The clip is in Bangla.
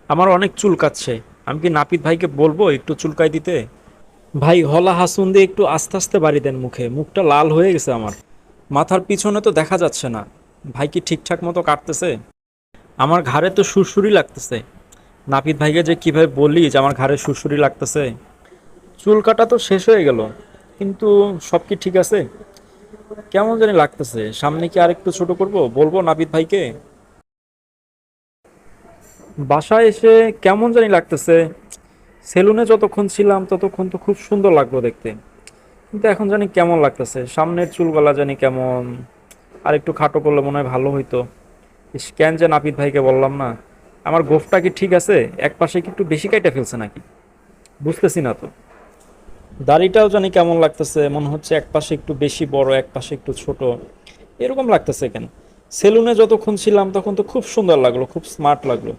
আমার অনেক চুলকাচ্ছে। আমি কি নাপিত ভাইকে বলবো একটু চুলকাই দিতে? ভাই হলা হাসুন দিয়ে একটু আস্তে আস্তে বাড়ি দেন, মুখে মুখটা লাল হয়ে গেছে আমার। মাথার পিছনে তো দেখা যাচ্ছে না। ভাই কি ঠিকঠাক মতো কাটতেছে? আমার ঘাড়ে তো সুরসুরি লাগতেছে। নাপিত ভাইকে যে কিভাবে বলি যে আমার ঘাড়ে সুরসুরি লাগতেছে। চুল কাটা তো শেষ হয়ে গেল, কিন্তু সব কি ঠিক আছে? কেমন জানি লাগতেছে। সামনে কি আর একটু ছোট করব, বলবো নাপিত ভাইকে? বাসায় এসে কেমন জানি লাগতেছে। সেলুনে যতক্ষণ ছিলাম ততক্ষণ তো খুব সুন্দর লাগলো দেখতে, কিন্তু এখন জানি কেমন লাগতেছে। সামনের চুলগলা জানি কেমন। আর একটু খাটো করলে মনে হয় ভালো হইতো। ইস, কেন যে নাপিত ভাইকে বললাম না। আমার গোফটা কি ঠিক আছে? এক পাশে কি একটু বেশি কাইটা ফেলছে নাকি? বুঝতেছি না তো। দাড়িটাও জানি কেমন লাগতেছে, মনে হচ্ছে এক পাশে একটু বেশি বড়, এক পাশে একটু ছোট। এরকম লাগতেছে কেন? সেলুনে যতক্ষণ ছিলাম তখন তো খুব সুন্দর লাগলো, খুব স্মার্ট লাগলো।